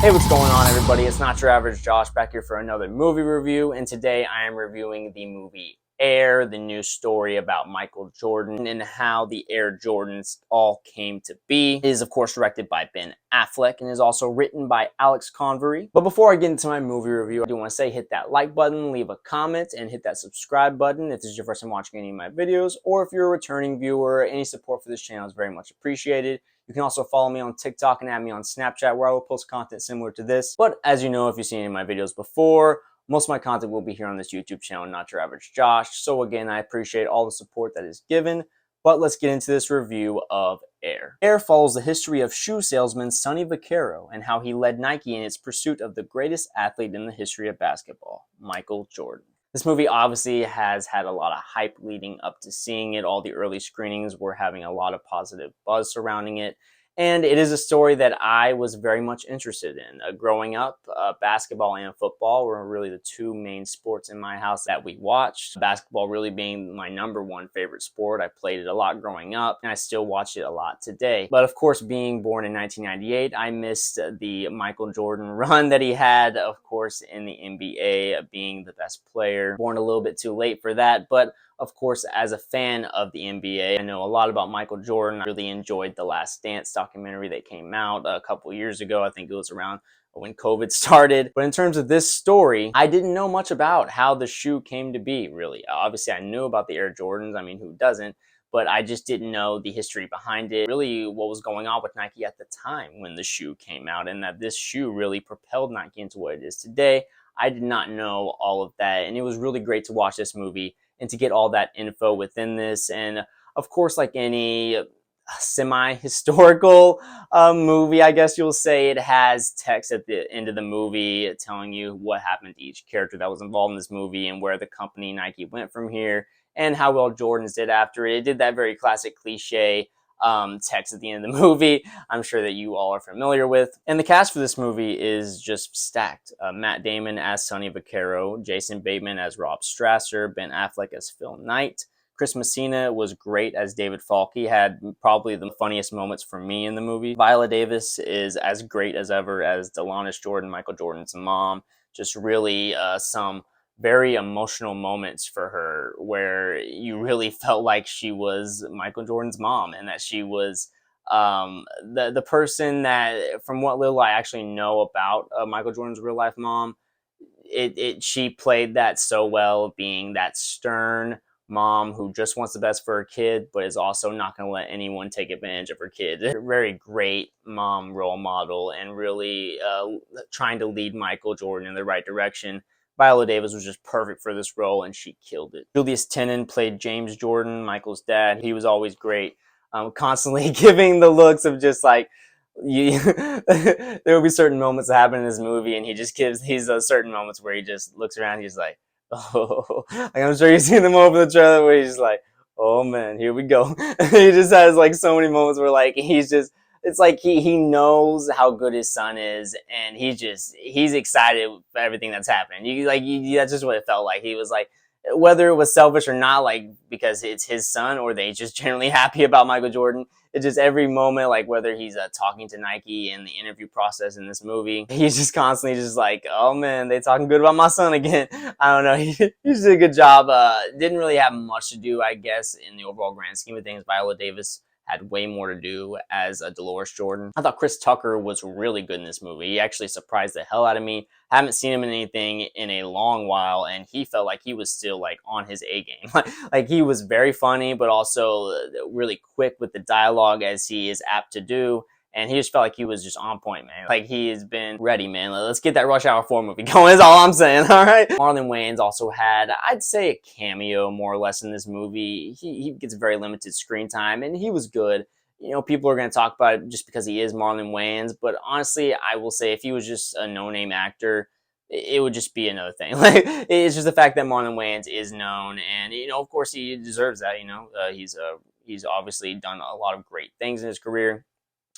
Hey, what's going on, everybody? It's Not Your Average Josh back here for another movie review, and today I am reviewing the movie Air, the new story about Michael Jordan and how the Air Jordans all came to be. It is, of course, directed by Ben Affleck and is also written by Alex Convery. But before I get into my movie review, I do want to say hit that like button, leave a comment, and hit that subscribe button if this is your first time watching any of my videos, or if you're a returning viewer, any support for this channel is very much appreciated. You can also follow me on TikTok and add me on Snapchat, where I will post content similar to this. But as you know, if you've seen any of my videos before, most of my content will be here on this YouTube channel, Not Your Average Josh. So again, I appreciate all the support that is given. But let's get into this review of Air. Air follows the history of shoe salesman Sonny Vaccaro and how he led Nike in its pursuit of the greatest athlete in the history of basketball, Michael Jordan. This movie obviously has had a lot of hype leading up to seeing it. All the early screenings were having a lot of positive buzz surrounding it. And it is a story that I was very much interested in. Growing up, basketball and football were really the two main sports in my house that we watched. Basketball really being my #1 favorite sport. I played it a lot growing up, and I still watch it a lot today. But of course, being born in 1998, I missed the Michael Jordan run that he had, of course, in the NBA, being the best player. Born a little bit too late for that, but of course, as a fan of the NBA, I know a lot about Michael Jordan. I really enjoyed The Last Dance documentary that came out a couple years ago. I think it was around when COVID started. But in terms of this story, I didn't know much about how the shoe came to be, really. Obviously, I knew about the Air Jordans. I mean, who doesn't? But I just didn't know the history behind it, really what was going on with Nike at the time when the shoe came out, and that this shoe really propelled Nike into what it is today. I did not know all of that, and it was really great to watch this movie and to get all that info within this. And of course, like any semi-historical movie, I guess you'll say, it has text at the end of the movie telling you what happened to each character that was involved in this movie and where the company Nike went from here and how well Jordans did after it. It did that very classic cliche text at the end of the movie, I'm sure that you all are familiar with. And the cast for this movie is just stacked. Matt Damon as Sonny Vaccaro, Jason Bateman as Rob Strasser, Ben Affleck as Phil Knight. Chris Messina was great as David Falk. He had probably the funniest moments for me in the movie. Viola Davis is as great as ever as Delanice Jordan, Michael Jordan's mom. Just really some very emotional moments for her where you really felt like she was Michael Jordan's mom and that she was the person that, from what little I actually know about Michael Jordan's real life mom, she played that so well, being that stern mom who just wants the best for her kid, but is also not going to let anyone take advantage of her kid. Very great mom role model and really trying to lead Michael Jordan in the right direction. Viola Davis was just perfect for this role, and she killed it. Julius Tenen played James Jordan, Michael's dad. He was always great, constantly giving the looks of just like, there will be certain moments that happen in this movie, and he just gives these certain moments where he just looks around, he's like, oh, like I'm sure you've seen them over the trailer where he's like, oh man, here we go. He just has like so many moments where like he's just, it's like he knows how good his son is, and he's excited for everything that's happening. That's just what it felt like. He was like, whether it was selfish or not, like because it's his son, or they just generally happy about Michael Jordan. It's just every moment, like whether he's talking to Nike in the interview process in this movie, he's just constantly just like, oh man, they talking good about my son again. I don't know. He did a good job. Didn't really have much to do, I guess, in the overall grand scheme of things. Viola Davis had way more to do as Dolores Jordan. I thought Chris Tucker was really good in this movie. He actually surprised the hell out of me. I haven't seen him in anything in a long while, and he felt like he was still like on his A game. Like he was very funny, but also really quick with the dialogue, as he is apt to do. And he just felt like he was just on point, man. Like he has been ready, man. Let's get that Rush Hour 4 movie going is all I'm saying, all right? Marlon Wayans also had, I'd say, a cameo more or less in this movie. He gets very limited screen time, and he was good. You know, people are going to talk about it just because he is Marlon Wayans, but honestly, I will say if he was just a no-name actor, it would just be another thing. Like it's just the fact that Marlon Wayans is known, and you know, of course, he deserves that. You know, he's obviously done a lot of great things in his career.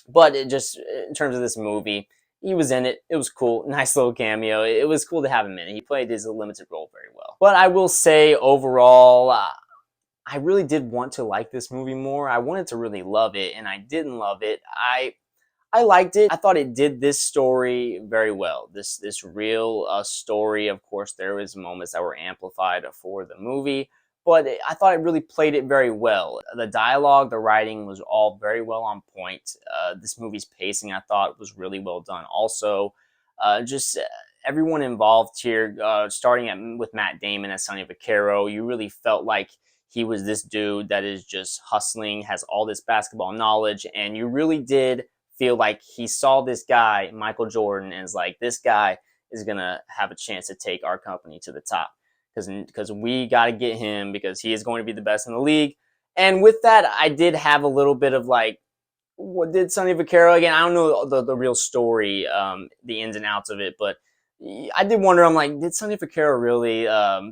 But it just, in terms of this movie, he was in it. It was cool. Nice little cameo. It was cool to have him in it. He played his limited role very well. But I will say, overall, I really did want to like this movie more. I wanted to really love it, and I didn't love it. I I liked it. I thought it did this story very well. This real story. Of course, there was moments that were amplified for the movie, but I thought it really played it very well. The dialogue, the writing was all very well on point. This movie's pacing, I thought, was really well done. Also, just everyone involved here, with Matt Damon as Sonny Vaccaro, you really felt like he was this dude that is just hustling, has all this basketball knowledge, and you really did feel like he saw this guy, Michael Jordan, and is like, this guy is going to have a chance to take our company to the top because we got to get him because he is going to be the best in the league. And with that, I did have a little bit of like, what did Sonny Vaccaro, again, I don't know the real story, the ins and outs of it, but I did wonder, I'm like, did Sonny Vaccaro really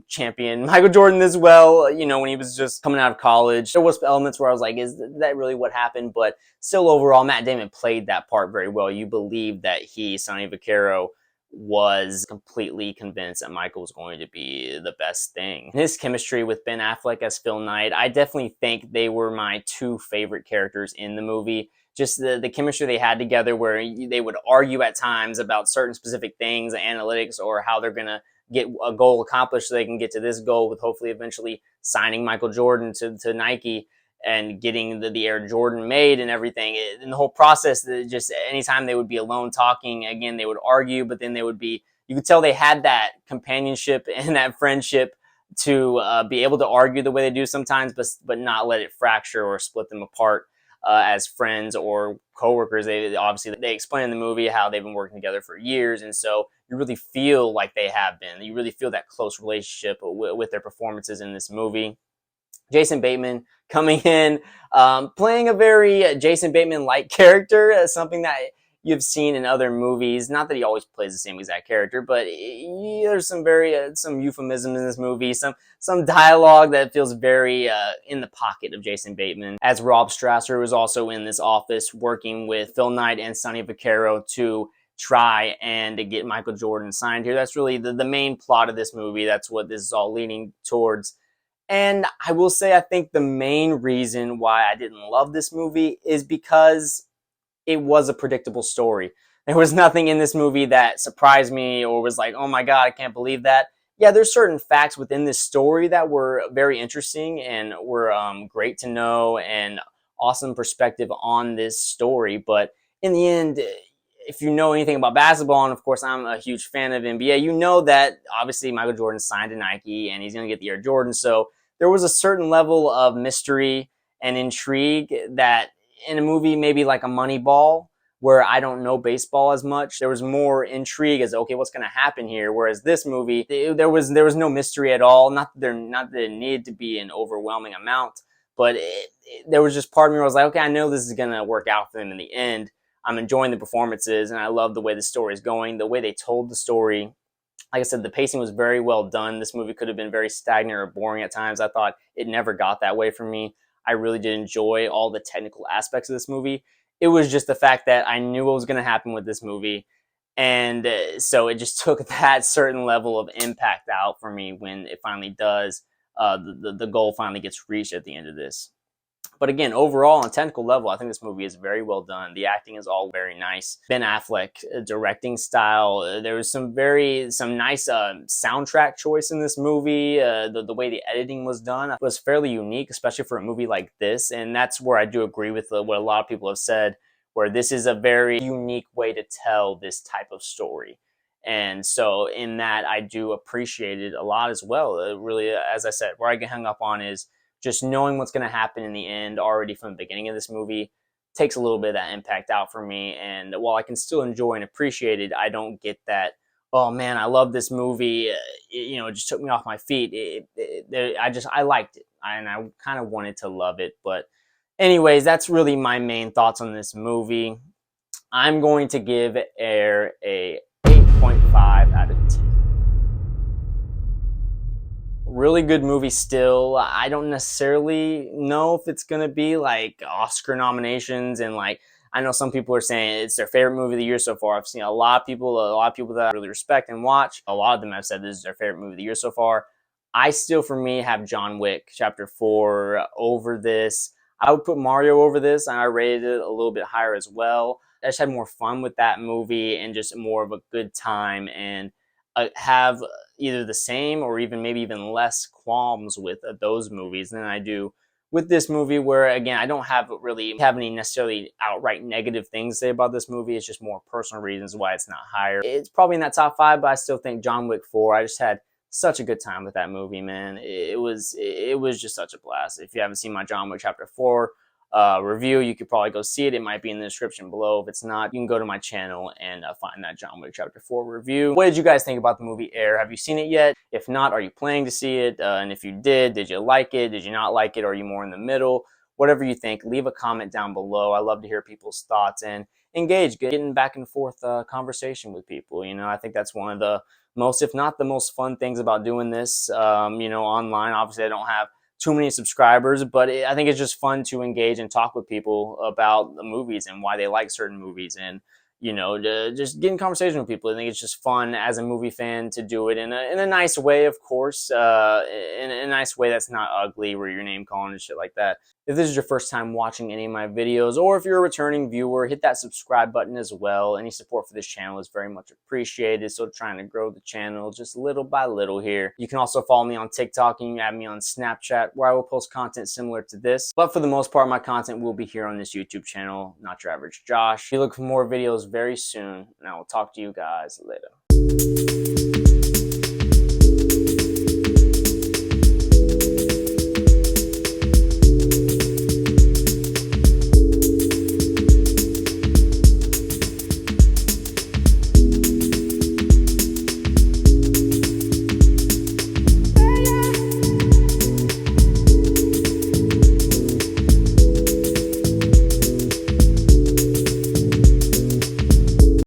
champion Michael Jordan this well, when he was just coming out of college? There was elements where I was like, is that really what happened? But still, overall, Matt Damon played that part very well. You believe that Sonny Vaccaro, was completely convinced that Michael was going to be the best thing. His chemistry with Ben Affleck as Phil Knight, I definitely think they were my two favorite characters in the movie. Just the chemistry they had together where they would argue at times about certain specific things, analytics, or how they're going to get a goal accomplished so they can get to this goal with hopefully eventually signing Michael Jordan to Nike and getting the Air Jordan made and everything. In the whole process, just anytime they would be alone talking, again, they would argue, but then they would be, you could tell they had that companionship and that friendship to be able to argue the way they do sometimes, but not let it fracture or split them apart as friends or coworkers. They explain in the movie how they've been working together for years, and so you really feel like they have been. You really feel that close relationship with their performances in this movie. Jason Bateman coming in, playing a very Jason Bateman-like character, something that you've seen in other movies. Not that he always plays the same exact character, but there's some euphemisms in this movie, some dialogue that feels very in the pocket of Jason Bateman. As Rob Strasser was also in this office working with Phil Knight and Sonny Vaccaro to try and to get Michael Jordan signed here. That's really the main plot of this movie. That's what this is all leaning towards. And I will say, I think the main reason why I didn't love this movie is because it was a predictable story. There was nothing in this movie that surprised me or was like, oh my God, I can't believe that. Yeah, there's certain facts within this story that were very interesting and were great to know and awesome perspective on this story. But in the end, if you know anything about basketball, and of course I'm a huge fan of NBA, you know that obviously Michael Jordan signed to Nike and he's going to get the Air Jordan. So there was a certain level of mystery and intrigue that in a movie maybe like a Moneyball, where I don't know baseball as much, there was more intrigue as, okay, what's going to happen here? Whereas this movie, there was no mystery at all. Not that it needed to be an overwhelming amount, but there was just part of me where I was like, okay, I know this is going to work out for them in the end. I'm enjoying the performances, and I love the way the story is going, the way they told the story. Like I said, the pacing was very well done. This movie could have been very stagnant or boring at times. I thought it never got that way for me. I really did enjoy all the technical aspects of this movie. It was just the fact that I knew what was going to happen with this movie, and so it just took that certain level of impact out for me when it finally does. The goal finally gets reached at the end of this. But again, overall, on a technical level, I think this movie is very well done. The acting is all very nice. Ben Affleck, directing style. There was some nice soundtrack choice in this movie. The way the editing was done was fairly unique, especially for a movie like this. And that's where I do agree with what a lot of people have said, where this is a very unique way to tell this type of story. And so in that, I do appreciate it a lot as well. Really, as I said, where I get hung up on is just knowing what's going to happen in the end already from the beginning of this movie takes a little bit of that impact out for me. And while I can still enjoy and appreciate it, I don't get that, oh man, I love this movie. It just took me off my feet. I liked it, and I kind of wanted to love it. But anyways, that's really my main thoughts on this movie. I'm going to give Air a 8.5 out of 10. Really good movie still. I don't necessarily know if it's going to be like Oscar nominations, and like I know some people are saying it's their favorite movie of the year so far. I've seen a lot of people that I really respect and watch. A lot of them have said this is their favorite movie of the year so far. I still, for me, have John Wick Chapter 4 over this. I would put Mario over this, and I rated it a little bit higher as well. just had more fun with that movie and just more of a good time, and have either the same or even maybe even less qualms with those movies than I do with this movie, where again I don't have any necessarily outright negative things to say about this movie. It's just more personal reasons why it's not higher. It's probably in that top 5, but I still think John Wick 4, I just had such a good time with that movie, man. It was just such a blast. If you haven't seen my John Wick Chapter 4 review, you could probably go see it. It might be in the description below. If it's not, you can go to my channel and find that John Wick Chapter 4 review. What did you guys think about the movie Air? Have you seen it yet? If not, are you planning to see it? And if you did you like it? Did you not like it? Are you more in the middle? Whatever you think, leave a comment down below. I love to hear people's thoughts and engage, getting back and forth conversation with people. You know, I think that's one of the most, if not the most fun things about doing this, you know, online. Obviously, I don't have too many subscribers, but I think it's just fun to engage and talk with people about the movies and why they like certain movies, and you know, just get in conversation with people. I think it's just fun as a movie fan to do it in a nice way, of course, in a nice way that's not ugly, where you're name calling and shit like that. If this is your first time watching any of my videos, or if you're a returning viewer, hit that subscribe button as well. Any support for this channel is very much appreciated. So trying to grow the channel just little by little here. You can also follow me on TikTok, and you can add me on Snapchat, where I will post content similar to this. But for the most part, my content will be here on this YouTube channel, Not Your Average Josh. You look for more videos very soon, and I will talk to you guys later.